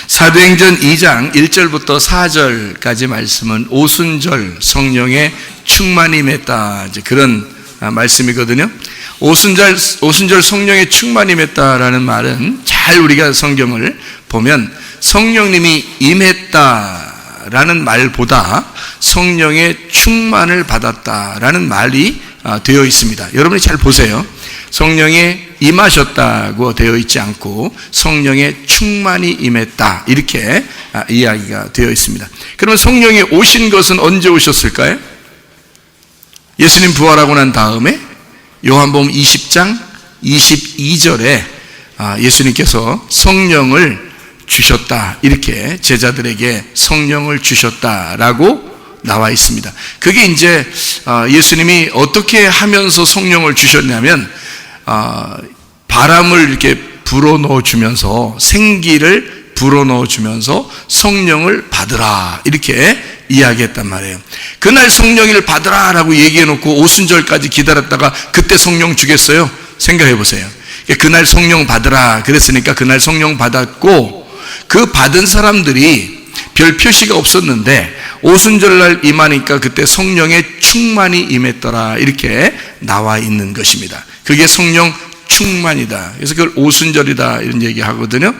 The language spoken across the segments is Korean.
사도행전 2장 1절부터 4절까지 말씀은 오순절 성령의 충만이 임했다, 이제 그런 말씀이거든요. 오순절 성령의 충만이 임했다라는 말은 잘 우리가 성경을 보면 성령님이 임했다라는 말보다 성령의 충만을 받았다라는 말이 되어 있습니다. 여러분이 잘 보세요. 성령이 임하셨다고 되어 있지 않고 성령의 충만이 임했다, 이렇게 이야기가 되어 있습니다. 그러면 성령이 오신 것은 언제 오셨을까요? 예수님 부활하고 난 다음에 요한복음 20장 22절에 예수님께서 성령을 주셨다, 이렇게 제자들에게 성령을 주셨다라고 나와 있습니다. 그게 이제 예수님이 어떻게 하면서 성령을 주셨냐면 바람을 이렇게 불어넣어 주면서, 생기를 불어넣어 주면서 성령을 받으라, 이렇게 이야기했단 말이에요. 그날 성령을 받으라 라고 얘기해 놓고 오순절까지 기다렸다가 그때 성령 주겠어요? 생각해 보세요. 그날 성령 받으라 그랬으니까 그날 성령 받았고, 그 받은 사람들이 별 표시가 없었는데 오순절날 임하니까 그때 성령의 충만이 임했더라, 이렇게 나와 있는 것입니다. 그게 성령 충만이다. 그래서 그걸 오순절이다, 이런 얘기 하거든요.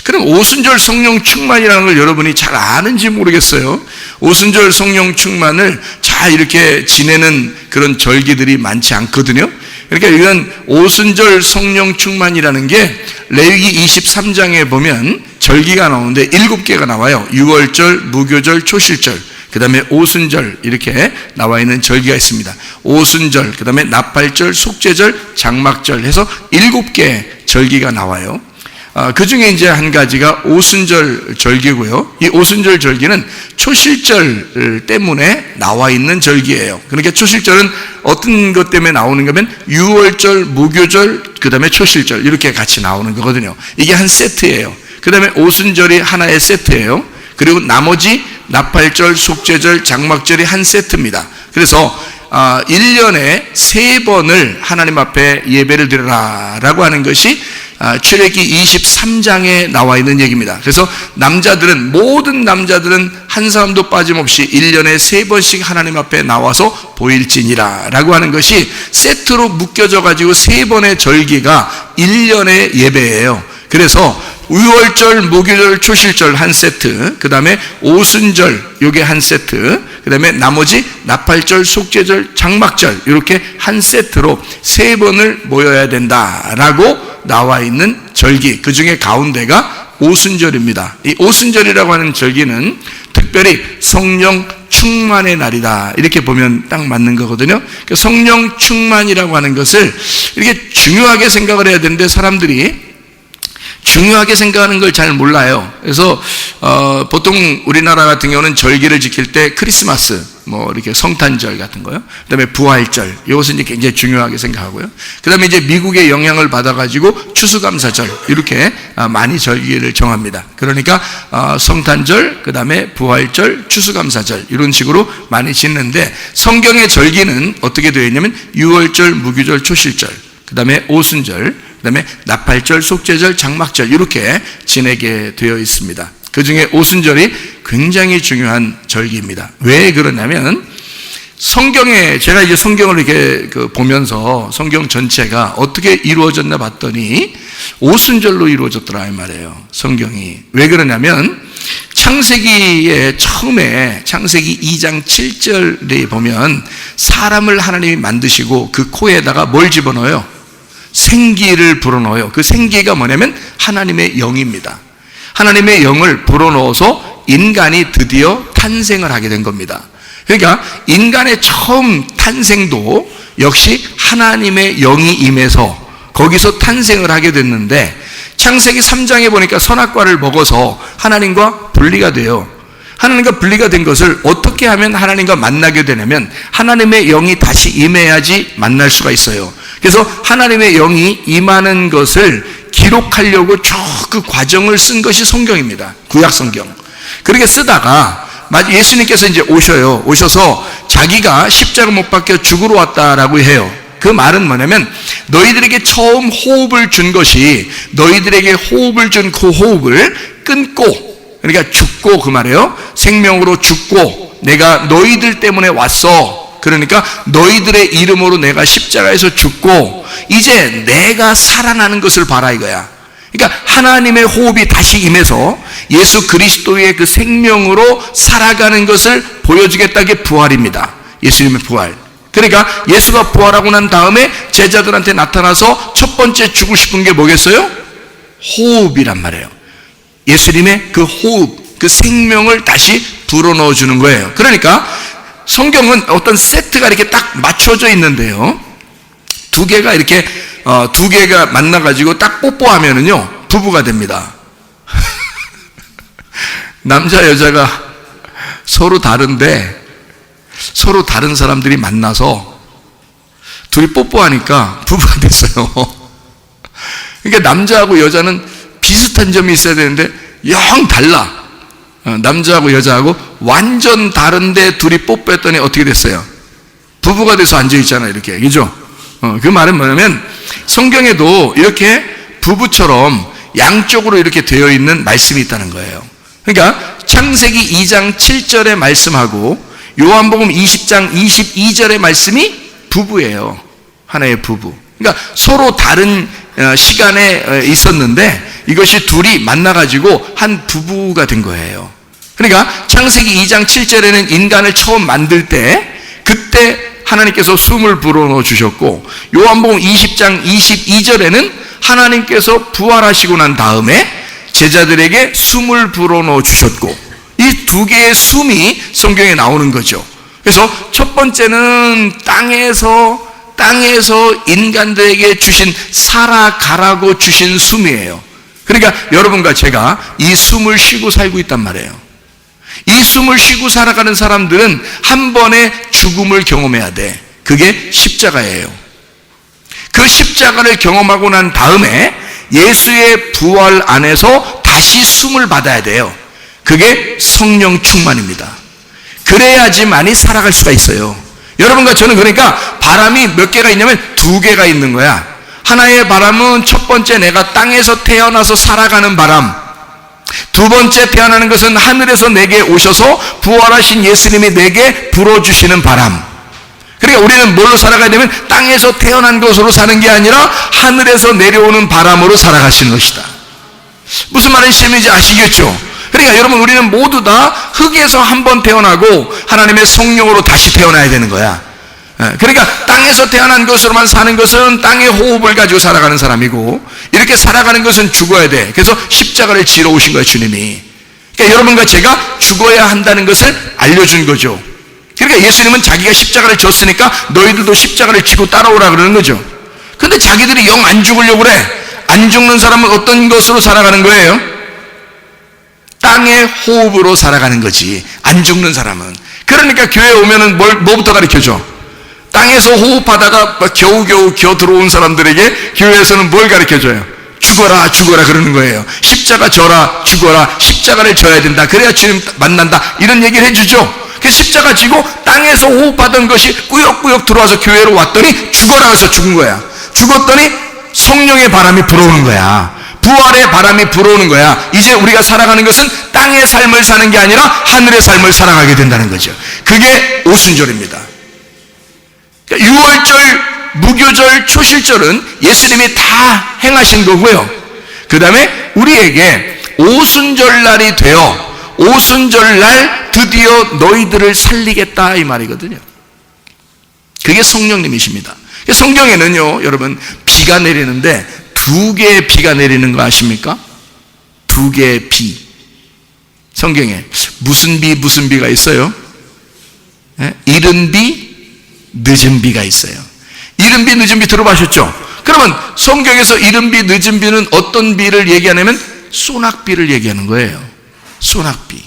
그럼 오순절 성령 충만이라는 걸 여러분이 잘 아는지 모르겠어요. 오순절 성령 충만을 잘 이렇게 지내는 그런 절기들이 많지 않거든요. 그러니까 이건 오순절 성령 충만이라는 게 레위기 23장에 보면 절기가 나오는데 7개가 나와요. 유월절, 무교절, 초실절, 그 다음에 오순절, 이렇게 나와 있는 절기가 있습니다. 오순절, 그 다음에 나팔절, 속죄절, 장막절 해서 7개 절기가 나와요. 그 중에 이제 한 가지가 오순절 절기고요. 이 오순절 절기는 초실절 때문에 나와 있는 절기예요. 그러니까 초실절은 어떤 것 때문에 나오는 거면 유월절, 무교절, 그 다음에 초실절, 이렇게 같이 나오는 거거든요. 이게 한 세트예요. 그 다음에 오순절이 하나의 세트예요. 그리고 나머지 나팔절, 속죄절, 장막절이 한 세트입니다. 그래서 1년에 3번을 하나님 앞에 예배를 드려라 라고 하는 것이 출애굽기 23장에 나와 있는 얘기입니다. 그래서 모든 남자들은 한 사람도 빠짐없이 1년에 3번씩 하나님 앞에 나와서 보일지니라 라고 하는 것이 세트로 묶여져 가지고 3번의 절기가 1년의 예배예요. 그래서 유월절, 무교절, 초실절 한 세트, 그 다음에 오순절, 요게 한 세트, 그 다음에 나머지 나팔절, 속죄절, 장막절, 이렇게 한 세트로 3번을 모여야 된다라고 나와 있는 절기, 그 중에 가운데가 오순절입니다. 이 오순절이라고 하는 절기는 특별히 성령 충만의 날이다, 이렇게 보면 딱 맞는 거거든요. 성령 충만이라고 하는 것을 이렇게 중요하게 생각을 해야 되는데 사람들이 중요하게 생각하는 걸 잘 몰라요. 그래서 보통 우리나라 같은 경우는 절기를 지킬 때 크리스마스, 이렇게 성탄절 같은 거요, 그 다음에 부활절, 이것은 이제 굉장히 중요하게 생각하고요. 그 다음에 이제 미국의 영향을 받아가지고 추수감사절, 이렇게 많이 절기를 정합니다. 그러니까 성탄절, 그 다음에 부활절, 추수감사절, 이런 식으로 많이 짓는데, 성경의 절기는 어떻게 되어 있냐면 유월절, 무교절, 초실절, 그 다음에 오순절, 그 다음에 나팔절, 속죄절, 장막절, 이렇게 지내게 되어 있습니다. 그 중에 오순절이 굉장히 중요한 절기입니다. 왜 그러냐면 제가 이제 성경을 이렇게 보면서 성경 전체가 어떻게 이루어졌나 봤더니 오순절로 이루어졌더라, 이 말이에요. 성경이. 왜 그러냐면 창세기에 처음에 창세기 2장 7절에 보면 사람을 하나님이 만드시고 그 코에다가 뭘 집어넣어요? 생기를 불어넣어요. 그 생기가 뭐냐면 하나님의 영입니다. 하나님의 영을 불어넣어서 인간이 드디어 탄생을 하게 된 겁니다. 그러니까 인간의 처음 탄생도 역시 하나님의 영이 임해서 거기서 탄생을 하게 됐는데, 창세기 3장에 보니까 선악과를 먹어서 하나님과 분리가 돼요. 하나님과 분리가 된 것을 어떻게 하면 하나님과 만나게 되냐면 하나님의 영이 다시 임해야지 만날 수가 있어요. 그래서 하나님의 영이 임하는 것을 기록하려고 쭉 그 과정을 쓴 것이 성경입니다. 구약성경. 그렇게 쓰다가 예수님께서 이제 오셔서 자기가 십자가 못 박혀 죽으러 왔다라고 해요. 그 말은 뭐냐면 너희들에게 처음 호흡을 준 것이 너희들에게 호흡을 준 그 호흡을 끊고, 그러니까 죽고, 그 말이에요. 생명으로 죽고 내가 너희들 때문에 왔어. 그러니까 너희들의 이름으로 내가 십자가에서 죽고 이제 내가 살아나는 것을 봐라 이거야. 그러니까 하나님의 호흡이 다시 임해서 예수 그리스도의 그 생명으로 살아가는 것을 보여주겠다. 게 부활입니다. 예수님의 부활. 그러니까 예수가 부활하고 난 다음에 제자들한테 나타나서 첫 번째 주고 싶은 게 뭐겠어요? 호흡이란 말이에요. 예수님의 그 호흡, 그 생명을 다시 불어넣어 주는 거예요. 그러니까 성경은 어떤 세트가 이렇게 딱 맞춰져 있는데요, 두 개가 이렇게 두 개가 만나가지고 딱 뽀뽀하면은요 부부가 됩니다. 남자 여자가 서로 다른데 서로 다른 사람들이 만나서 둘이 뽀뽀하니까 부부가 됐어요. 그러니까 남자하고 여자는 비슷한 점이 있어야 되는데 영 달라. 남자하고 여자하고 완전 다른데 둘이 뽀뽀했더니 어떻게 됐어요? 부부가 돼서 앉아있잖아요, 이렇게. 그죠? 그 말은 뭐냐면 성경에도 이렇게 부부처럼 양쪽으로 이렇게 되어 있는 말씀이 있다는 거예요. 그러니까 창세기 2장 7절의 말씀하고 요한복음 20장 22절의 말씀이 부부예요. 하나의 부부. 그러니까 서로 다른 시간에 있었는데 이것이 둘이 만나가지고 한 부부가 된 거예요. 그러니까 창세기 2장 7절에는 인간을 처음 만들 때 그때 하나님께서 숨을 불어넣어 주셨고, 요한복음 20장 22절에는 하나님께서 부활하시고 난 다음에 제자들에게 숨을 불어넣어 주셨고, 이 두 개의 숨이 성경에 나오는 거죠. 그래서 첫 번째는 땅에서 인간들에게 주신 살아가라고 주신 숨이에요. 그러니까 여러분과 제가 이 숨을 쉬고 살고 있단 말이에요. 이 숨을 쉬고 살아가는 사람들은 한 번의 죽음을 경험해야 돼. 그게 십자가예요. 그 십자가를 경험하고 난 다음에 예수의 부활 안에서 다시 숨을 받아야 돼요. 그게 성령 충만입니다. 그래야지만이 살아갈 수가 있어요. 여러분과 저는 그러니까 바람이 몇 개가 있냐면 두 개가 있는 거야. 하나의 바람은 첫 번째 내가 땅에서 태어나서 살아가는 바람, 두 번째 태어나는 것은 하늘에서 내게 오셔서 부활하신 예수님이 내게 불어주시는 바람. 그러니까 우리는 뭘로 살아가야 되면 땅에서 태어난 것으로 사는 게 아니라 하늘에서 내려오는 바람으로 살아가시는 것이다. 무슨 말인지 아시겠죠? 그러니까 여러분, 우리는 모두 다 흙에서 한 번 태어나고 하나님의 성령으로 다시 태어나야 되는 거야. 그러니까 땅에서 태어난 것으로만 사는 것은 땅의 호흡을 가지고 살아가는 사람이고, 이렇게 살아가는 것은 죽어야 돼. 그래서 십자가를 지러 오신 거예요, 주님이. 그러니까 여러분과 제가 죽어야 한다는 것을 알려준 거죠. 그러니까 예수님은 자기가 십자가를 졌으니까 너희들도 십자가를 지고 따라오라 그러는 거죠. 근데 자기들이 영 안 죽으려고 그래. 안 죽는 사람은 어떤 것으로 살아가는 거예요? 땅의 호흡으로 살아가는 거지, 안 죽는 사람은. 그러니까 교회에 오면은 뭐부터 가르쳐줘? 땅에서 호흡하다가 겨우겨우 들어온 사람들에게 교회에서는 뭘 가르쳐줘요? 죽어라 그러는 거예요. 십자가 져라, 죽어라, 십자가를 져야 된다, 그래야 주님 만난다, 이런 얘기를 해주죠. 그래서 십자가 지고 땅에서 호흡하던 것이 꾸역꾸역 들어와서 교회로 왔더니 죽어라 해서 죽은 거야. 죽었더니 성령의 바람이 불어오는 거야. 부활의 바람이 불어오는 거야. 이제 우리가 살아가는 것은 땅의 삶을 사는 게 아니라 하늘의 삶을 살아가게 된다는 거죠. 그게 오순절입니다. 그러니까 유월절, 무교절, 초실절은 예수님이 다 행하신 거고요. 그 다음에 우리에게 오순절날이 되어 오순절날 드디어 너희들을 살리겠다, 이 말이거든요. 그게 성령님이십니다. 성경에는요, 여러분, 비가 내리는데 두 개의 비가 내리는 거 아십니까? 두 개의 비. 성경에 무슨 비가 있어요? 이른 비, 늦은 비가 있어요. 이른 비, 늦은 비 들어보셨죠? 그러면 성경에서 이른 비, 늦은 비는 어떤 비를 얘기하냐면 소낙비를 얘기하는 거예요. 소낙비.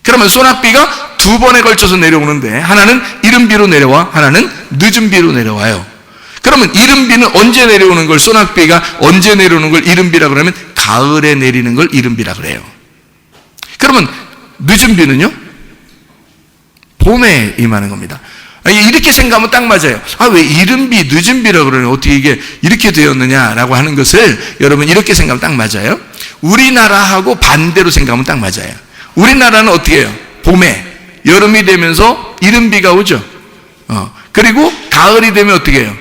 그러면 소낙비가 두 번에 걸쳐서 내려오는데 하나는 이른 비로 내려와, 하나는 늦은 비로 내려와요. 그러면 이른 비는 언제 내려오는 걸, 소낙비가 언제 내려오는 걸 이른 비라 그러면 가을에 내리는 걸 이른 비라 그래요. 그러면 늦은 비는요? 봄에 임하는 겁니다. 이렇게 생각하면 딱 맞아요. 왜 이른비, 늦은비라 그러냐? 어떻게 이게 이렇게 되었느냐라고 하는 것을 여러분 이렇게 생각하면 딱 맞아요. 우리나라하고 반대로 생각하면 딱 맞아요. 우리나라는 어떻게 해요? 봄에, 여름이 되면서 이른비가 오죠. 그리고 가을이 되면 어떻게 해요?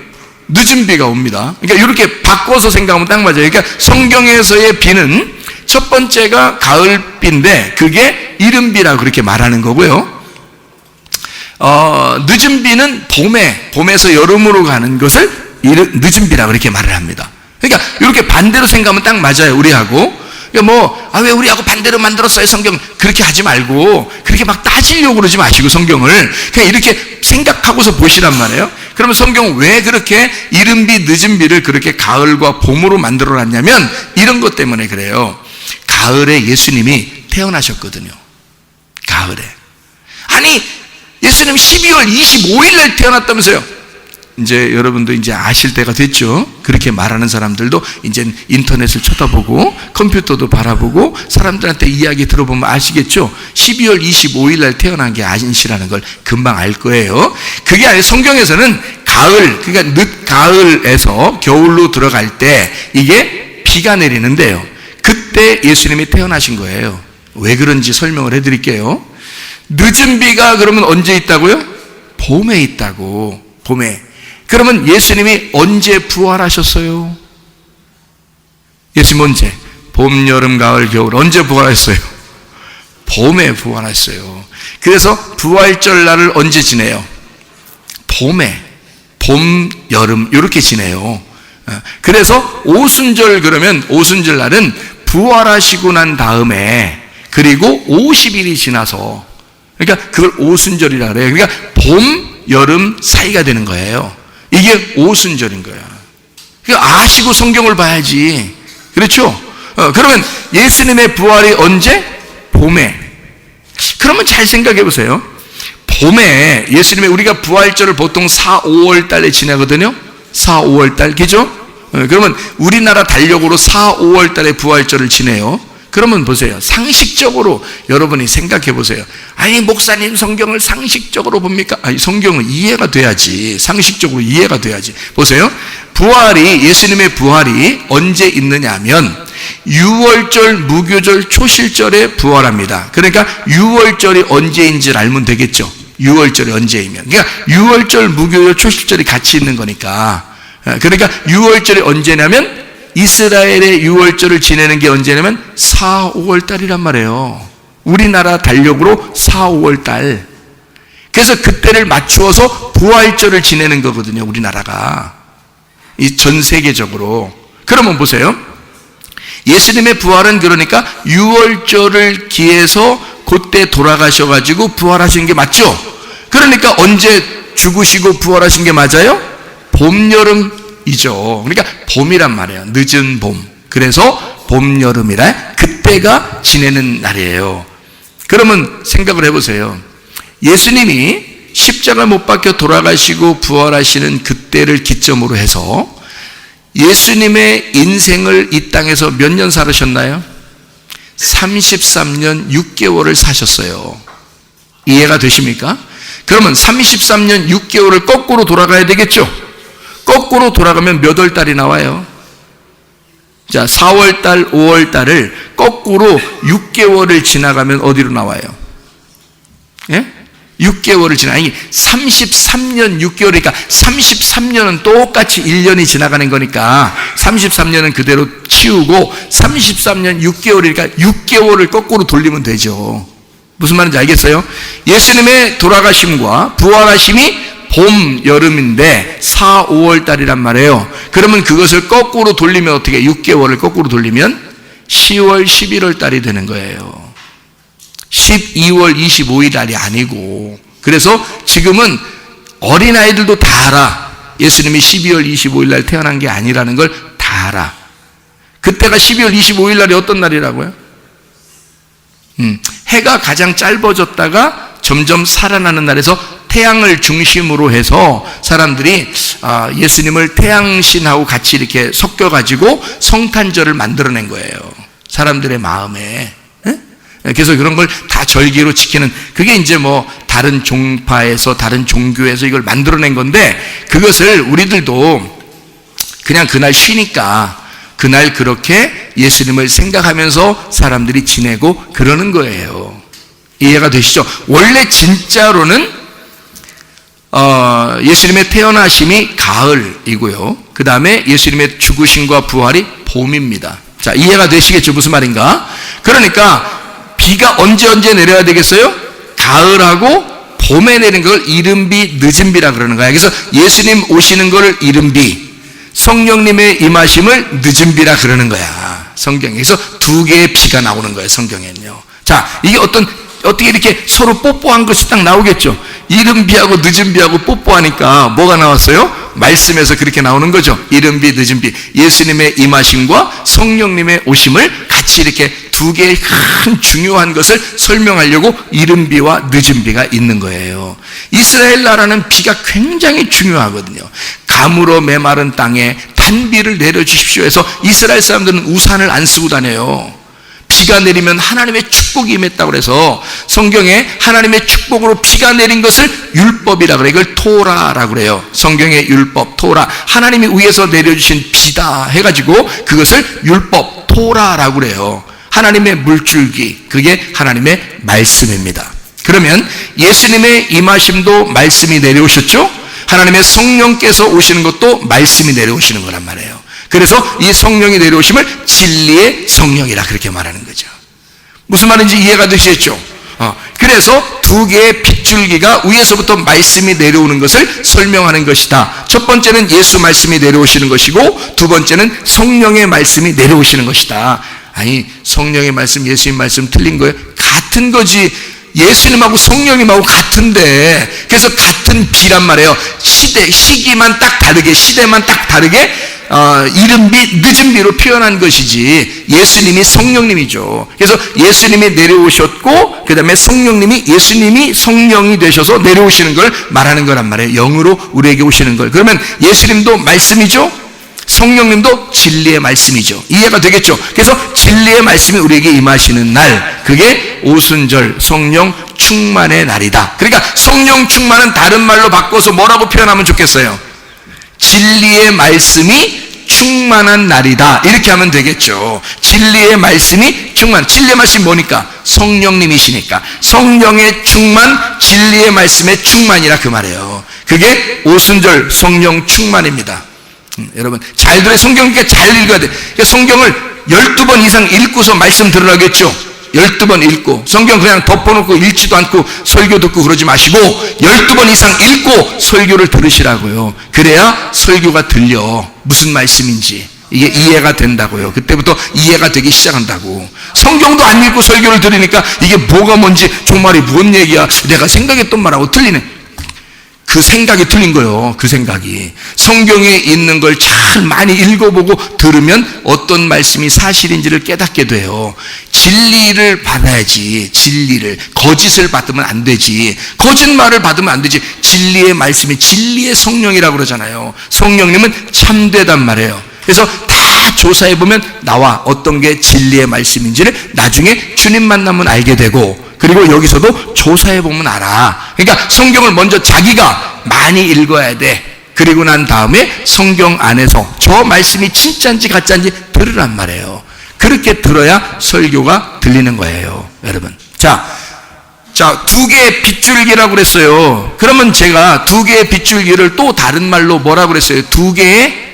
늦은 비가 옵니다. 그러니까 이렇게 바꿔서 생각하면 딱 맞아요. 그러니까 성경에서의 비는 첫 번째가 가을비인데 그게 이른비라고 그렇게 말하는 거고요. 늦은 비는 봄에서 여름으로 가는 것을 늦은 비라고 그렇게 말을 합니다. 그러니까 이렇게 반대로 생각하면 딱 맞아요. 우리하고. 그러니까 왜 우리하고 반대로 만들었어요, 성경? 그렇게 하지 말고, 그렇게 막 따지려고 그러지 마시고, 성경을. 그냥 이렇게 생각하고서 보시란 말이에요. 그러면 성경은 왜 그렇게 이른비, 늦은비를 그렇게 가을과 봄으로 만들어 놨냐면, 이런 것 때문에 그래요. 가을에 예수님이 태어나셨거든요. 가을에. 아니, 예수님 12월 25일 날 태어났다면서요. 이제 여러분도 이제 아실 때가 됐죠. 그렇게 말하는 사람들도 이제 인터넷을 쳐다보고 컴퓨터도 바라보고 사람들한테 이야기 들어보면 아시겠죠. 12월 25일 날 태어난 게 아니시라는 걸 금방 알 거예요. 그게 아니라 성경에서는 가을, 그러니까 늦가을에서 겨울로 들어갈 때 이게 비가 내리는데요. 그때 예수님이 태어나신 거예요. 왜 그런지 설명을 해드릴게요. 늦은 비가 그러면 언제 있다고요? 봄에 있다고. 봄에. 그러면 예수님이 언제 부활하셨어요? 예수님 언제? 봄, 여름, 가을, 겨울 언제 부활했어요? 봄에 부활했어요. 그래서 부활절 날을 언제 지내요? 봄에. 봄, 여름 이렇게 지내요. 그래서 오순절, 그러면 오순절 날은 부활하시고 난 다음에 그리고 50일이 지나서, 그러니까 그걸 오순절이라 그래요. 그러니까 봄, 여름 사이가 되는 거예요. 이게 오순절인 거야. 그러니까 아시고 성경을 봐야지. 그렇죠? 그러면 예수님의 부활이 언제? 봄에. 그러면 잘 생각해 보세요. 봄에 예수님의, 우리가 부활절을 보통 4, 5월 달에 지나거든요. 4, 5월 달, 그죠? 그러면 우리나라 달력으로 4, 5월 달에 부활절을 지내요. 그러면 보세요. 상식적으로 여러분이 생각해 보세요. 아니, 목사님 성경을 상식적으로 봅니까? 아니, 성경은 이해가 돼야지. 상식적으로 이해가 돼야지. 보세요. 예수님의 부활이 언제 있느냐 하면 6월절 무교절 초실절에 부활합니다. 그러니까 6월절이 언제인지를 알면 되겠죠. 6월절이 언제이면. 그러니까 6월절 무교절 초실절이 같이 있는 거니까. 그러니까 6월절이 언제냐면 이스라엘의 6월절을 지내는 게 언제냐면 4, 5월 달이란 말이에요. 우리나라 달력으로 4, 5월 달. 그래서 그때를 맞추어서 부활절을 지내는 거거든요, 우리나라가. 이 전 세계적으로. 그러면 보세요. 예수님의 부활은 그러니까 6월절을 기해서 그때 돌아가셔가지고 부활하신 게 맞죠? 그러니까 언제 죽으시고 부활하신 게 맞아요? 봄, 여름이죠. 그러니까 봄이란 말이에요. 늦은 봄. 그래서 봄, 여름이라 그때가 지내는 날이에요. 그러면 생각을 해보세요. 예수님이 십자가 못 박혀 돌아가시고 부활하시는 그때를 기점으로 해서 예수님의 인생을 이 땅에서 몇 년 살으셨나요? 33년 6개월을 사셨어요. 이해가 되십니까? 그러면 33년 6개월을 거꾸로 돌아가야 되겠죠? 거꾸로 돌아가면 몇 월 달이 나와요? 자, 4월 달, 5월 달을 거꾸로 6개월을 지나가면 어디로 나와요? 예? 6개월을 아니 33년 6개월이니까 33년은 똑같이 1년이 지나가는 거니까 33년은 그대로 치우고 33년 6개월이니까 6개월을 거꾸로 돌리면 되죠. 무슨 말인지 알겠어요? 예수님의 돌아가심과 부활하심이 봄, 여름인데 4, 5월 달이란 말이에요. 그러면 그것을 거꾸로 돌리면 어떻게, 6개월을 거꾸로 돌리면 10월, 11월 달이 되는 거예요. 12월 25일 날이 아니고. 그래서 지금은 어린아이들도 다 알아. 예수님이 12월 25일 날 태어난 게 아니라는 걸 다 알아. 그때가 12월 25일 날이 어떤 날이라고요? 해가 가장 짧아졌다가 점점 살아나는 날에서 태양을 중심으로 해서 사람들이 예수님을 태양신하고 같이 이렇게 섞여가지고 성탄절을 만들어낸 거예요. 사람들의 마음에. 그래서 그런 걸 다 절기로 지키는, 그게 이제 뭐 다 다른 종파에서 다른 종교에서 이걸 만들어낸 건데, 그것을 우리들도 그냥 그날 쉬니까 그날 그렇게 예수님을 생각하면서 사람들이 지내고 그러는 거예요. 이해가 되시죠? 원래 진짜로는 예수님의 태어나심이 가을이고요, 그 다음에 예수님의 죽으심과 부활이 봄입니다. 자, 이해가 되시겠죠? 무슨 말인가? 그러니까 비가 언제 내려야 되겠어요? 가을하고 봄에 내리는 걸 이른비 늦은비라 그러는 거야. 그래서 예수님 오시는 걸 이른비, 성령님의 임하심을 늦은비라 그러는 거야, 성경에. 그래서 두 개의 비가 나오는 거예요, 성경에는요. 자, 이게 어떻게 이렇게 서로 뽀뽀한 것이 딱 나오겠죠? 이른비하고 늦은비하고 뽀뽀하니까 뭐가 나왔어요? 말씀에서 그렇게 나오는 거죠. 이른비, 늦은비. 예수님의 임하심과 성령님의 오심을 같이 이렇게 두 개의 큰 중요한 것을 설명하려고 이른비와 늦은비가 있는 거예요. 이스라엘 나라는 비가 굉장히 중요하거든요. 가물어 메마른 땅에 단비를 내려주십시오 해서 이스라엘 사람들은 우산을 안 쓰고 다녀요. 비가 내리면 하나님의 축복이 임했다고 해서 성경에 하나님의 축복으로 비가 내린 것을 율법이라 그래요. 이걸 토라라고 그래요. 성경의 율법, 토라. 하나님이 위에서 내려주신 비다 해가지고 그것을 율법, 토라라고 그래요. 하나님의 물줄기, 그게 하나님의 말씀입니다. 그러면 예수님의 임하심도 말씀이 내려오셨죠? 하나님의 성령께서 오시는 것도 말씀이 내려오시는 거란 말이에요. 그래서 이 성령이 내려오심을 진리의 성령이라 그렇게 말하는 거죠. 무슨 말인지 이해가 되시겠죠? 그래서 두 개의 빗줄기가 위에서부터 말씀이 내려오는 것을 설명하는 것이다. 첫 번째는 예수 말씀이 내려오시는 것이고, 두 번째는 성령의 말씀이 내려오시는 것이다. 아니, 성령의 말씀, 예수님 말씀 틀린 거예요? 같은 거지. 예수님하고 성령님하고 같은데, 그래서 같은 비란 말이에요. 시기만 딱 다르게, 시대만 딱 다르게 이른비, 늦은비로 표현한 것이지, 예수님이 성령님이죠. 그래서 예수님이 내려오셨고, 그 다음에 성령님이, 예수님이 성령이 되셔서 내려오시는 걸 말하는 거란 말이에요. 영으로 우리에게 오시는 걸. 그러면 예수님도 말씀이죠, 성령님도 진리의 말씀이죠. 이해가 되겠죠? 그래서 진리의 말씀이 우리에게 임하시는 날, 그게 오순절 성령 충만의 날이다. 그러니까 성령 충만은 다른 말로 바꿔서 뭐라고 표현하면 좋겠어요? 진리의 말씀이 충만한 날이다, 이렇게 하면 되겠죠. 진리의 말씀이 충만. 진리의 말씀이 뭐니까? 성령님이시니까 성령의 충만, 진리의 말씀의 충만이라 그 말이에요. 그게 오순절 성령 충만입니다. 여러분 잘 들어요. 성경이니까 잘 읽어야 돼. 성경을 12번 이상 읽고서 말씀 들으라겠죠. 12번 읽고, 성경 그냥 덮어놓고 읽지도 않고 설교 듣고 그러지 마시고 12번 이상 읽고 설교를 들으시라고요. 그래야 설교가 들려, 무슨 말씀인지 이게 이해가 된다고요. 그때부터 이해가 되기 시작한다고. 성경도 안 읽고 설교를 들으니까 이게 뭐가 뭔지, 정말이 뭔 얘기야, 내가 생각했던 말하고 틀리네. 그 생각이 틀린 거예요. 그 생각이. 성경에 있는 걸 잘 많이 읽어보고 들으면 어떤 말씀이 사실인지를 깨닫게 돼요. 진리를 받아야지. 진리를. 거짓을 받으면 안 되지. 거짓말을 받으면 안 되지. 진리의 말씀이 진리의 성령이라고 그러잖아요. 성령님은 참되단 말이에요. 그래서 다 조사해보면 나와 어떤 게 진리의 말씀인지를 나중에 주님 만나면 알게 되고, 그리고 여기서도 조사해보면 알아. 그러니까 성경을 먼저 자기가 많이 읽어야 돼. 그리고 난 다음에 성경 안에서 저 말씀이 진짜인지 가짜인지 들으란 말이에요. 그렇게 들어야 설교가 들리는 거예요, 여러분. 자, 두 개의 빗줄기라고 그랬어요. 그러면 제가 두 개의 빗줄기를 또 다른 말로 뭐라고 그랬어요? 두 개의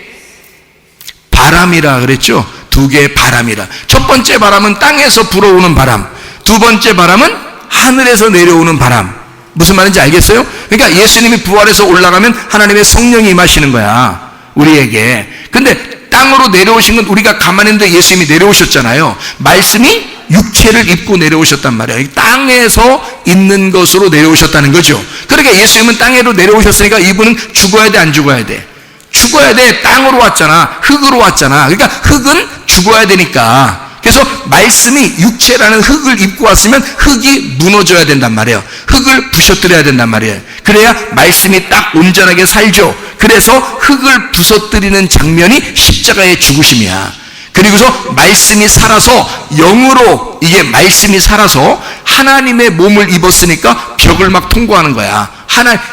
바람이라 그랬죠? 두 개의 바람이라. 첫 번째 바람은 땅에서 불어오는 바람, 두 번째 바람은 하늘에서 내려오는 바람. 무슨 말인지 알겠어요? 그러니까 예수님이 부활해서 올라가면 하나님의 성령이 임하시는 거야, 우리에게. 근데 땅으로 내려오신 건 우리가 가만히 있는데 예수님이 내려오셨잖아요. 말씀이 육체를 입고 내려오셨단 말이에요. 땅에서 있는 것으로 내려오셨다는 거죠. 그러니까 예수님은 땅으로 내려오셨으니까 이분은 죽어야 돼, 안 죽어야 돼? 죽어야 돼. 땅으로 왔잖아. 흙으로 왔잖아. 그러니까 흙은 죽어야 되니까. 그래서 말씀이 육체라는 흙을 입고 왔으면 흙이 무너져야 된단 말이에요. 흙을 부셔뜨려야 된단 말이에요. 그래야 말씀이 딱 온전하게 살죠. 그래서 흙을 부서뜨리는 장면이 십자가의 죽으심이야. 그리고서 말씀이 살아서 영으로, 이게 말씀이 살아서 하나님의 몸을 입었으니까 벽을 막 통과하는 거야.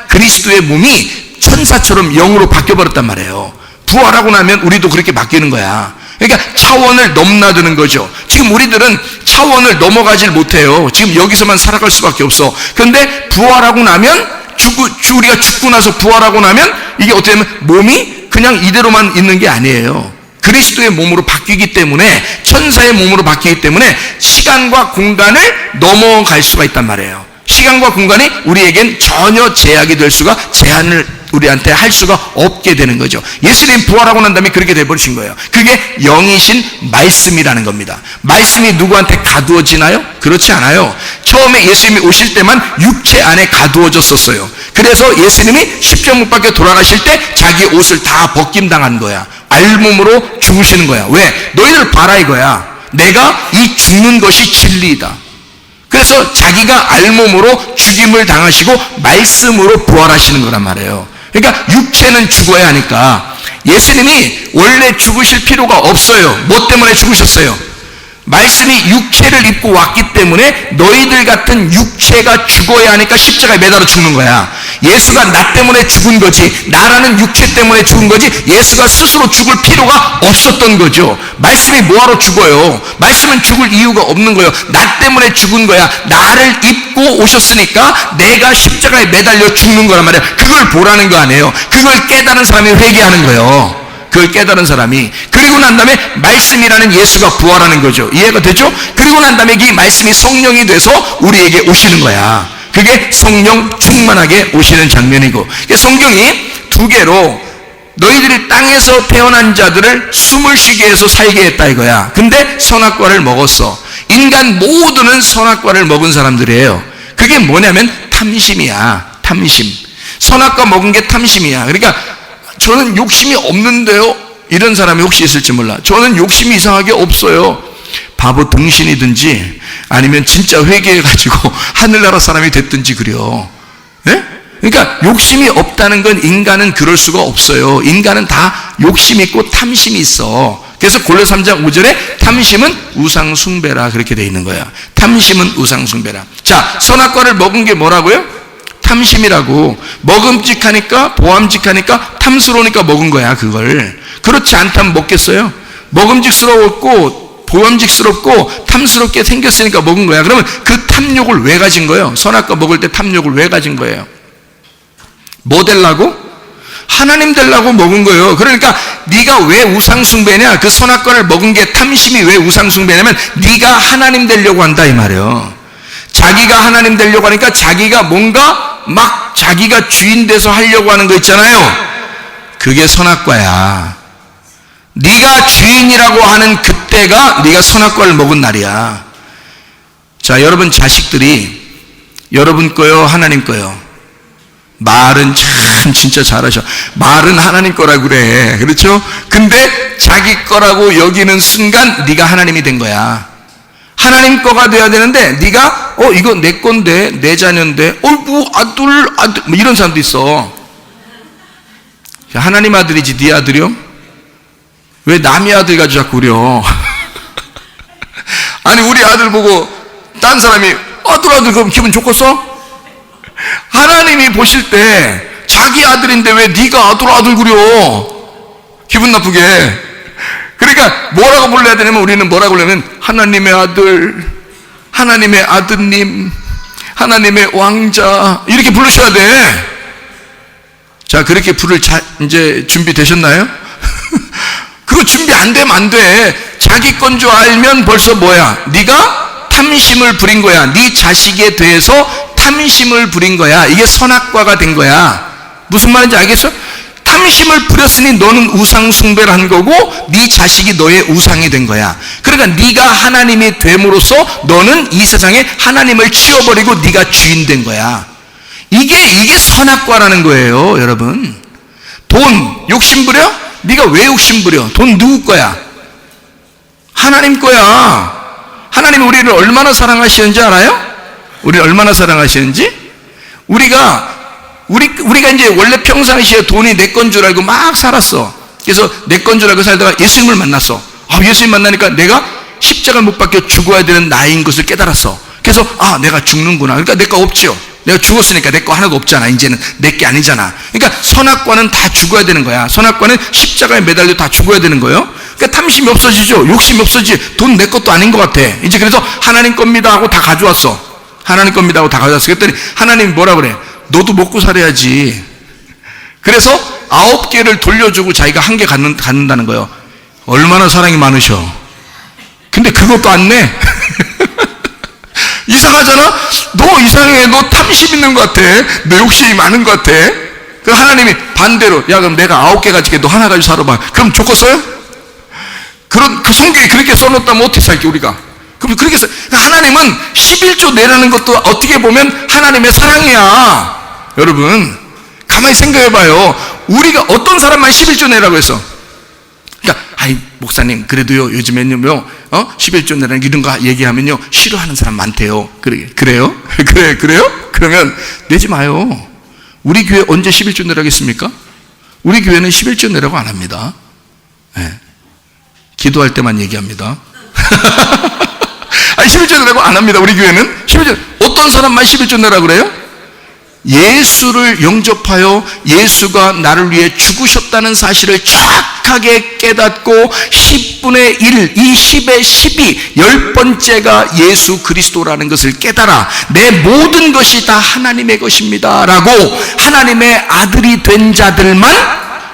그리스도의 몸이 천사처럼 영으로 바뀌어버렸단 말이에요. 부활하고 나면 우리도 그렇게 바뀌는 거야. 그러니까 차원을 넘나드는 거죠. 지금 우리들은 차원을 넘어가질 못해요. 지금 여기서만 살아갈 수밖에 없어. 그런데 부활하고 나면 우리가 죽고 나서 부활하고 나면 이게 어떻게 보면 몸이 그냥 이대로만 있는 게 아니에요. 그리스도의 몸으로 바뀌기 때문에, 천사의 몸으로 바뀌기 때문에 시간과 공간을 넘어갈 수가 있단 말이에요. 시간과 공간이 우리에겐 전혀 제약이 될 수가, 제한을 우리한테 할 수가 없게 되는 거죠. 예수님 부활하고 난 다음에 그렇게 돼버리신 거예요. 그게 영이신 말씀이라는 겁니다. 말씀이 누구한테 가두어지나요? 그렇지 않아요. 처음에 예수님이 오실 때만 육체 안에 가두어졌었어요. 그래서 예수님이 십자가 못 박혀 돌아가실 때 자기 옷을 다 벗김당한 거야. 알몸으로 죽으시는 거야. 왜? 너희들 봐라 이거야. 내가 이 죽는 것이 진리이다. 그래서 자기가 알몸으로 죽임을 당하시고 말씀으로 부활하시는 거란 말이에요. 그러니까 육체는 죽어야 하니까 예수님이 원래 죽으실 필요가 없어요. 뭐 때문에 죽으셨어요? 말씀이 육체를 입고 왔기 때문에 너희들 같은 육체가 죽어야 하니까 십자가에 매달아 죽는 거야. 예수가 나 때문에 죽은 거지, 나라는 육체 때문에 죽은 거지, 예수가 스스로 죽을 필요가 없었던 거죠. 말씀이 뭐하러 죽어요? 말씀은 죽을 이유가 없는 거예요. 나 때문에 죽은 거야. 나를 입고 오셨으니까 내가 십자가에 매달려 죽는 거란 말이에요. 그걸 보라는 거 아니에요. 그걸 깨달은 사람이 회개하는 거예요. 그걸 깨달은 사람이. 그리고 난 다음에 말씀이라는 예수가 부활하는 거죠. 이해가 되죠? 그리고 난 다음에 이 말씀이 성령이 돼서 우리에게 오시는 거야. 그게 성령 충만하게 오시는 장면이고, 성경이 두 개로 너희들이 땅에서 태어난 자들을 숨을 쉬게 해서 살게 했다 이거야. 근데 선악과를 먹었어. 인간 모두는 선악과를 먹은 사람들이에요. 그게 뭐냐면 탐심이야. 탐심. 선악과 먹은 게 탐심이야. 그러니까 저는 욕심이 없는데요, 이런 사람이 혹시 있을지 몰라. 저는 욕심이 이상하게 없어요. 바보 등신이든지 아니면 진짜 회개해가지고 하늘나라 사람이 됐든지 그래요. 예? 그러니까 욕심이 없다는 건, 인간은 그럴 수가 없어요. 인간은 다 욕심이 있고 탐심이 있어. 그래서 골로새 3장 5절에 탐심은 우상 숭배라 그렇게 돼 있는 거야. 탐심은 우상 숭배라. 자, 선악과를 먹은 게 뭐라고요? 탐심이라고. 먹음직하니까, 보암직하니까, 탐스러우니까 먹은 거야 그걸. 그렇지 않다면 먹겠어요? 먹음직스러웠고 보암직스럽고 탐스럽게 생겼으니까 먹은 거야. 그러면 그 탐욕을 왜 가진 거예요? 선악과 먹을 때 탐욕을 왜 가진 거예요? 뭐 되려고? 하나님 되려고 먹은 거예요. 그러니까 네가 왜 우상숭배냐? 그 선악과를 먹은 게, 탐심이 왜 우상숭배냐면 네가 하나님 되려고 한다 이 말이에요. 자기가 하나님 되려고 하니까 자기가 뭔가 막 자기가 주인 돼서 하려고 하는 거 있잖아요. 그게 선악과야. 네가 주인이라고 하는 그때가 네가 선악과를 먹은 날이야. 자, 여러분 자식들이 여러분 거요, 하나님 거요? 말은 참 진짜 잘하셔. 말은 하나님 거라고 그래. 그렇죠? 근데 자기 거라고 여기는 순간 네가 하나님이 된 거야. 하나님 거가 돼야 되는데 네가 이거 내 건데, 내 자녀인데, 뭐 아들 뭐 이런 사람도 있어. 하나님 아들이지 네 아들이요? 왜 남의 아들 가지고 자꾸 그려? 아니 우리 아들 보고 딴 사람이 아들 그럼 기분 좋겠어? 하나님이 보실 때 자기 아들인데 왜 네가 아들 그려? 기분 나쁘게. 그러니까 뭐라고 불러야 되냐면, 우리는 뭐라고 부르냐면 하나님의 아들, 하나님의 아드님, 하나님의 왕자 이렇게 부르셔야 돼. 자, 그렇게 부를 이제 준비되셨나요? 그거 준비 안 되면 안 돼. 자기 건 줄 알면 벌써 뭐야? 네가 탐심을 부린 거야. 네 자식에 대해서 탐심을 부린 거야. 이게 선악과가 된 거야. 무슨 말인지 알겠어? 탐심을 부렸으니 너는 우상 숭배를 한 거고 네 자식이 너의 우상이 된 거야. 그러니까 네가 하나님이 됨으로써 너는 이 세상에 하나님을 치워버리고 네가 주인 된 거야. 이게 선악과라는 거예요, 여러분. 돈 욕심 부려? 네가 왜 욕심 부려? 돈 누구 거야? 하나님 거야. 하나님이 우리를 얼마나 사랑하시는지 알아요? 우리를 얼마나 사랑하시는지? 우리가 이제 원래 평상시에 돈이 내 건 줄 알고 막 살았어. 그래서 내 건 줄 알고 살다가 예수님을 만났어. 예수님 만나니까 내가 십자가를 못 박혀 죽어야 되는 나인 것을 깨달았어. 그래서 내가 죽는구나. 그러니까 내 거 없지요. 내가 죽었으니까 내 거 하나도 없잖아. 이제는 내 게 아니잖아. 그러니까 선악과는 다 죽어야 되는 거야. 선악과는 십자가에 매달려 다 죽어야 되는 거예요. 그러니까 탐심이 없어지죠. 욕심이 없어지지. 돈 내 것도 아닌 것 같아. 이제 그래서 하나님 겁니다 하고 다 가져왔어. 하나님 겁니다 하고 다 가져왔어. 그랬더니 하나님이 뭐라 그래? 너도 먹고 살아야지. 그래서 9개를 돌려주고 자기가 1개 갖는다는 거예요. 얼마나 사랑이 많으셔. 근데 그것도 안 내. 이상하잖아? 너 이상해. 너 탐심 있는 것 같아. 너 욕심이 많은 것 같아. 그 하나님이 반대로, 야, 그럼 내가 9개 가지게 너 하나 가지고 살아봐. 그럼 좋겠어요? 그 성경에 그렇게 써놓았다면 어떻게 살게, 우리가? 그럼 그렇게 써. 하나님은 11조 내라는 것도 어떻게 보면 하나님의 사랑이야. 여러분, 가만히 생각해봐요. 우리가 어떤 사람만 11조 내라고 했어? 그러니까, 목사님, 그래도요, 요즘에는요, 11조 내라는 이런 거 얘기하면요, 싫어하는 사람 많대요. 그래요? 그래요? 그러면 내지 마요. 우리 교회 언제 11조 내라고 했습니까? 우리 교회는 11조 내라고 안 합니다. 네. 기도할 때만 얘기합니다. 11조 내라고 안 합니다. 우리 교회는 11조. 어떤 사람만 11조 내라고 그래요? 예수를 영접하여 예수가 나를 위해 죽으셨다는 사실을 정확하게 깨닫고 10분의 1, 이 10의 12, 10번째가 예수 그리스도라는 것을 깨달아 내 모든 것이 다 하나님의 것입니다 라고 하나님의 아들이 된 자들만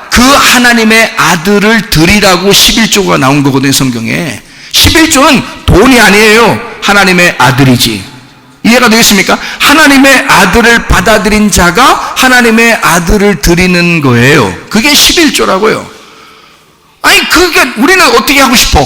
그 하나님의 아들을 드리라고 11조가 나온 거거든요. 성경에 11조는 돈이 아니에요. 하나님의 아들이지. 이해가 되겠습니까? 하나님의 아들을 받아들인 자가 하나님의 아들을 드리는 거예요. 그게 11조라고요. 그게 우리는 어떻게 하고 싶어?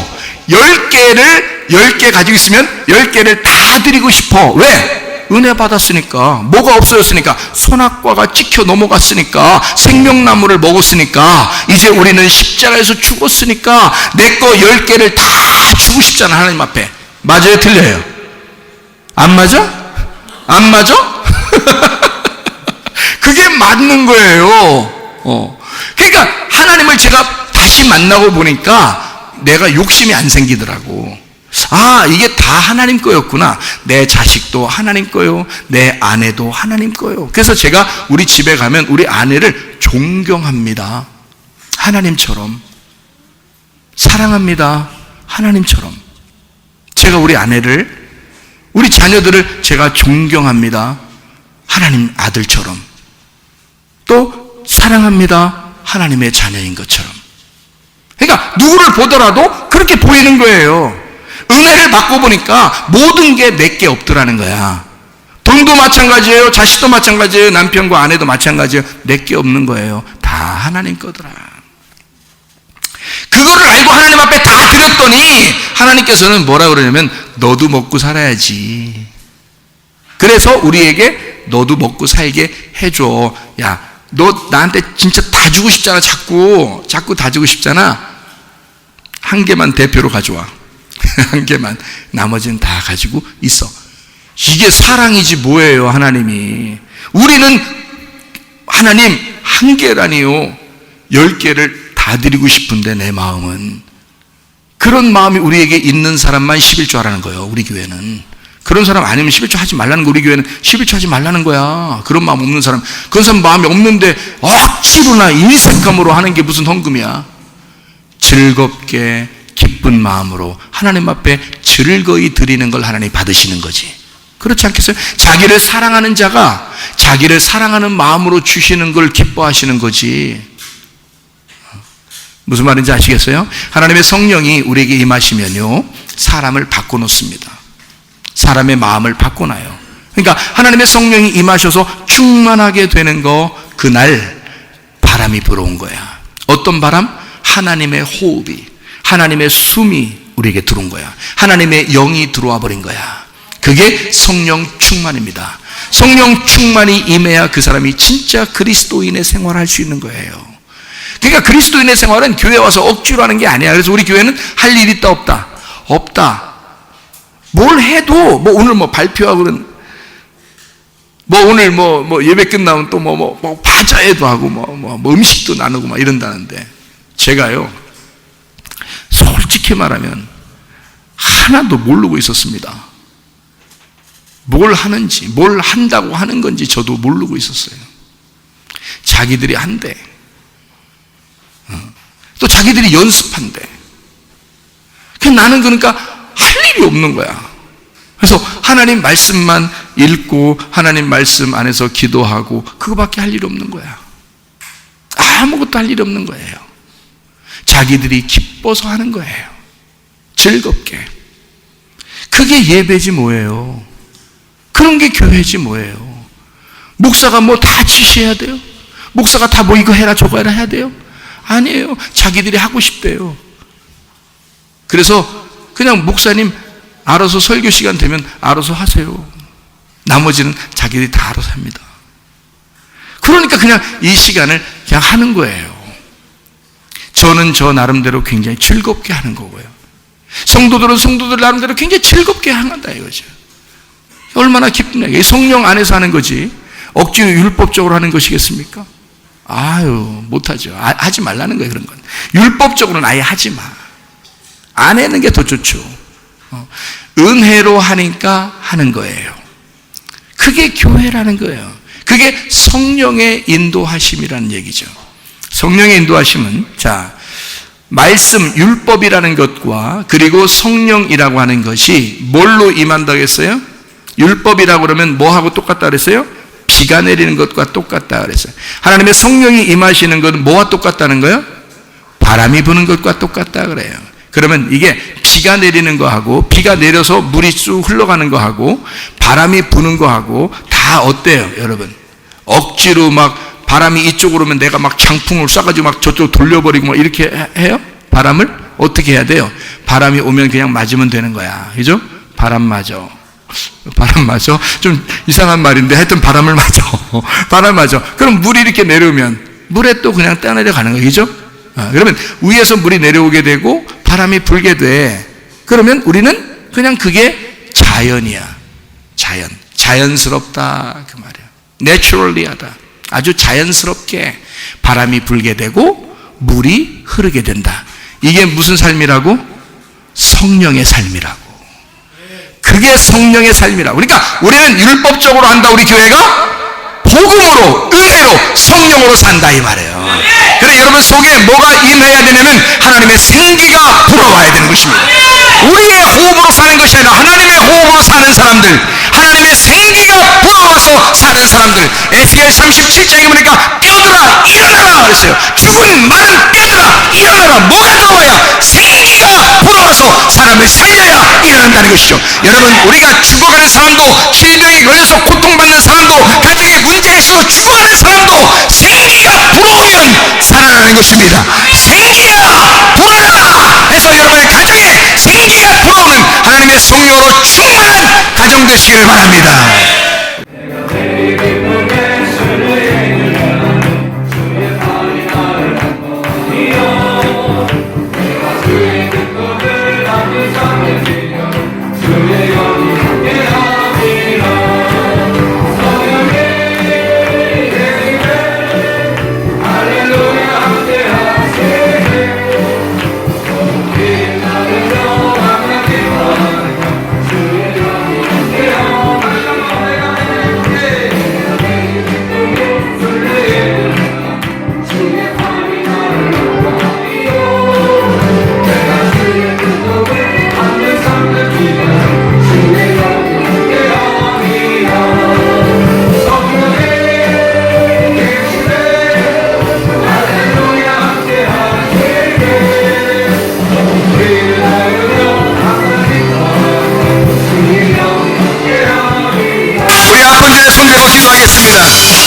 10개 가지고 있으면 10개를 다 드리고 싶어. 왜? 은혜 받았으니까. 뭐가 없어졌으니까. 선악과가 찍혀 넘어갔으니까. 생명나무를 먹었으니까. 이제 우리는 십자가에서 죽었으니까 내 거 10개를 다 주고 싶잖아. 하나님 앞에. 맞아요? 틀려요? 안 맞아? 안 맞아? 그게 맞는 거예요. 그러니까 하나님을 제가 다시 만나고 보니까 내가 욕심이 안 생기더라고. 이게 다 하나님 거였구나. 내 자식도 하나님 거요. 내 아내도 하나님 거요. 그래서 제가 우리 집에 가면 우리 아내를 존경합니다. 하나님처럼. 사랑합니다. 하나님처럼. 제가 우리 자녀들을 제가 존경합니다. 하나님 아들처럼. 또 사랑합니다. 하나님의 자녀인 것처럼. 그러니까 누구를 보더라도 그렇게 보이는 거예요. 은혜를 받고 보니까 모든 게 내게 없더라는 거야. 돈도 마찬가지예요. 자식도 마찬가지예요. 남편과 아내도 마찬가지예요. 내게 없는 거예요. 다 하나님 거더라. 그거를 알고 하나님 앞에 다 드렸더니 하나님께서는 뭐라 그러냐면 너도 먹고 살아야지. 그래서 우리에게 너도 먹고 살게 해줘. 야, 너 나한테 진짜 다 주고 싶잖아. 자꾸 다 주고 싶잖아. 1개만 대표로 가져와. 1개만. 나머지는 다 가지고 있어. 이게 사랑이지 뭐예요. 하나님이. 우리는 하나님 1개라니요. 10개를 다 드리고 싶은데 내 마음은. 그런 마음이 우리에게 있는 사람만 11조 하라는 거예요. 우리 교회는. 그런 사람 아니면 11조 하지 말라는 거. 우리 교회는 11조 하지 말라는 거야. 그런 마음 없는 사람. 그런 사람 마음이 없는데 억지로나 인색함으로 하는 게 무슨 헌금이야. 즐겁게 기쁜 마음으로 하나님 앞에 즐거이 드리는 걸 하나님이 받으시는 거지. 그렇지 않겠어요? 자기를 사랑하는 자가 자기를 사랑하는 마음으로 주시는 걸 기뻐하시는 거지. 무슨 말인지 아시겠어요? 하나님의 성령이 우리에게 임하시면요, 사람을 바꿔놓습니다. 사람의 마음을 바꿔놔요. 그러니까 하나님의 성령이 임하셔서 충만하게 되는 거, 그날 바람이 불어온 거야. 어떤 바람? 하나님의 호흡이, 하나님의 숨이 우리에게 들어온 거야. 하나님의 영이 들어와 버린 거야. 그게 성령 충만입니다. 성령 충만이 임해야 그 사람이 진짜 그리스도인의 생활을 할 수 있는 거예요. 그러니까 그리스도인의 생활은 교회 와서 억지로 하는 게 아니야. 그래서 우리 교회는 할 일 있다 없다? 없다. 뭘 해도 오늘 발표하고 오늘 예배 끝나면 또 바자회도 하고 음식도 나누고 이런다는데, 제가요 솔직히 말하면 하나도 모르고 있었습니다. 뭘 하는지, 뭘 한다고 하는 건지 저도 모르고 있었어요. 자기들이 한대. 또 자기들이 연습한대. 나는 그러니까 할 일이 없는 거야. 그래서 하나님 말씀만 읽고 하나님 말씀 안에서 기도하고 그거밖에 할 일이 없는 거야. 아무것도 할 일이 없는 거예요. 자기들이 기뻐서 하는 거예요. 즐겁게. 그게 예배지 뭐예요. 그런 게 교회지 뭐예요. 목사가 뭐 다 지시해야 돼요? 목사가 다 뭐 이거 해라 저거 해라 해야 돼요? 아니에요. 자기들이 하고 싶대요. 그래서 그냥 목사님 알아서 설교 시간 되면 알아서 하세요. 나머지는 자기들이 다 알아서 합니다. 그러니까 그냥 이 시간을 그냥 하는 거예요. 저는 저 나름대로 굉장히 즐겁게 하는 거고요. 성도들은 성도들 나름대로 굉장히 즐겁게 한다 이거죠. 얼마나 기쁘냐. 이게 성령 안에서 하는 거지 억지로 율법적으로 하는 것이겠습니까? 아유 못하죠. 하지 말라는 거예요. 그런 건 율법적으로는 아예 하지 마. 안 하는 게 더 좋죠. 은혜로 하니까 하는 거예요. 그게 교회라는 거예요. 그게 성령의 인도하심이라는 얘기죠. 성령의 인도하심은 자 말씀 율법이라는 것과 그리고 성령이라고 하는 것이 뭘로 임한다고 했어요? 율법이라고 그러면 뭐하고 똑같다 그랬어요? 비가 내리는 것과 똑같다 그랬어요. 하나님의 성령이 임하시는 것은 뭐와 똑같다는 거예요? 바람이 부는 것과 똑같다 그래요. 그러면 이게 비가 내리는 거하고 비가 내려서 물이 쭉 흘러가는 거하고 바람이 부는 거하고 다 어때요 여러분? 억지로 막 바람이 이쪽으로 오면 내가 막 장풍을 쏴가지고 막 저쪽 돌려버리고 막 이렇게 해요? 바람을? 어떻게 해야 돼요? 바람이 오면 그냥 맞으면 되는 거야. 그죠? 바람 맞아. 바람 맞아? 좀 이상한 말인데 하여튼 바람을 맞아. 바람 맞아. 그럼 물이 이렇게 내려오면 물에 또 그냥 떠내려가는 거예요. 그죠? 그러면 위에서 물이 내려오게 되고 바람이 불게 돼. 그러면 우리는 그냥 그게 자연이야. 자연스럽다 그 말이야. 내추럴리 하다. 아주 자연스럽게 바람이 불게 되고 물이 흐르게 된다. 이게 무슨 삶이라고? 성령의 삶이라고. 그게 성령의 삶이라고. 그러니까 우리는 율법적으로 한다 우리 교회가? 복음으로 은혜로 성령으로 산다 이 말이에요. 그래 여러분 속에 뭐가 임해야 되냐면 하나님의 생기가 불어와야 되는 것입니다. 우리의 호흡으로 사는 것이 아니라 하나님의 호흡으로 사는 사람들, 하나님의 생기가 불어와서 사는 사람들. 에스겔 37장에 보니까 뼈들아 일어나라 그랬어요. 죽은 마른 뼈들아 일어나라. 뭐가 나와야? 생기가 불어와서 사람을 살려야 일어난다는 것이죠. 여러분 우리가 죽어가는 사람도 질병에 걸려서 고통받는 사람도 가정에 문제 있어서 죽어가는 사람도 생기가 불어오면 살아나는 것입니다. 생기야 불어라 해서 여러분의 가정에 생기가 불어오는 하나님의 성령으로 충만한 가정 되시기를 바랍니다.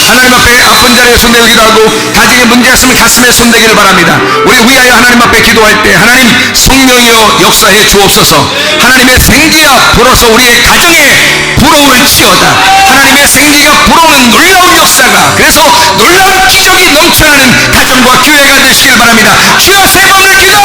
하나님 앞에 아픈 자리에 손대고 기도하고 가정에 문제가 있으면 가슴에 손대기를 바랍니다. 우리 위하여 하나님 앞에 기도할 때 하나님 성령이여 역사해 주옵소서. 하나님의 생기가 불어서 우리의 가정에 불어올지어다. 하나님의 생기가 불어오는 놀라운 역사가, 그래서 놀라운 기적이 넘쳐나는 가정과 교회가 되시길 바랍니다. 주여 세 번을 기도